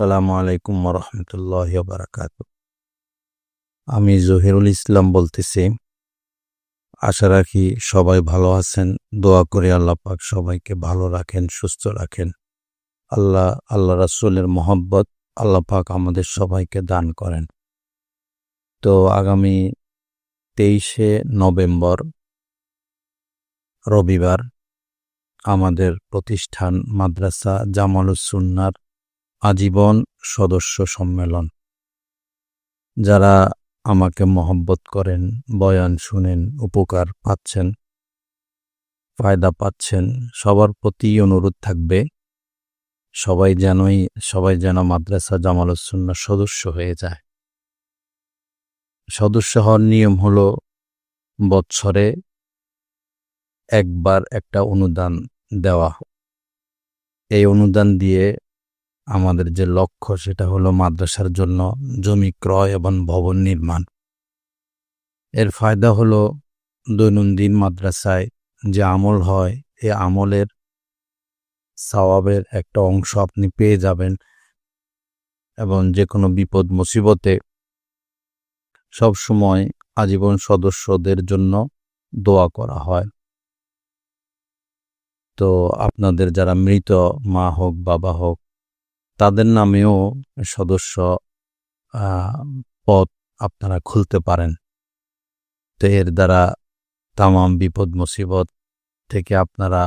আসসালামু আলাইকুম ওরহমতুল্লাহি বারাকাতু। আমি জহিরুল ইসলাম বলতেছি। আশা রাখি সবাই ভালো আছেন। দোয়া করি আল্লাহ পাক সবাইকে ভালো রাখেন, সুস্থ রাখেন। আল্লাহ রাসূলের মহব্বত আল্লাহ পাক আমাদের সবাইকে দান করেন। তো আগামী 23শে নভেম্বর রবিবার আমাদের প্রতিষ্ঠান মাদ্রাসা জামালুস সুন্নাহর আজীবন সদস্য সম্মেলন। যারা আমাকে মহব্বত করেন, বয়ান শুনেন, উপকার পাচ্ছেন, ফায়দা পাচ্ছেন, সবার প্রতি অনুরোধ থাকবে সবাই যেন মাদ্রাসা জামালুস সুন্নাহ সদস্য হয়ে যায়। সদস্য হওয়ার নিয়ম হলো বৎসরে একবার একটা অনুদান দেওয়া। এই অনুদান দিয়ে আমাদের যে লক্ষ্য সেটা হলো মাদ্রাসার জন্য জমি ক্রয় এবং ভবন নির্মাণ। এর ফায়দা হলো দৈনন্দিন মাদ্রাসায় যে আমল হয়, এই আমলের সওয়াবের একটা অংশ আপনি পেয়ে যাবেন এবং যে কোনো বিপদ মুসিবতে সবসময় আজীবন সদস্যদের জন্য দোয়া করা হয়। তো আপনাদের যারা মৃত মা হোক বাবা হোক তাদের নামেও সদস্য পদ আপনারা খুলতে পারেন। তো এর দ্বারা তামাম বিপদ মুসিবত থেকে আপনারা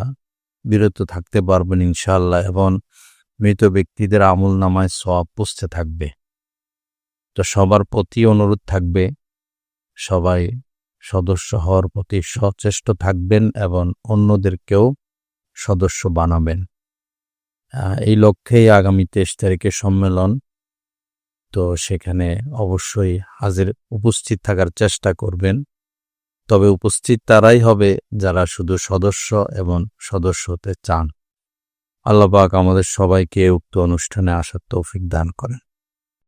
বিরত থাকতে পারবেন ইনশাআল্লাহ, এবং মৃত ব্যক্তিদের আমল নামায় সওয়াব পৌঁছতে থাকবে। তো সবার প্রতি অনুরোধ থাকবে সবাই সদস্য হওয়ার প্রতি সচেষ্ট থাকবেন এবং অন্যদেরকেও সদস্য বানাবেন। এই লক্ষ্যেই আগামী 23 তারিখে সম্মেলন। তো সেখানে অবশ্যই উপস্থিত থাকার চেষ্টা করবেন। তবে উপস্থিত তারাই হবে যারা শুধু সদস্য এবং সদস্য হতে চান। আল্লাহ পাক আমাদের সবাইকে উক্ত অনুষ্ঠানে আসার তৌফিক দান করেন।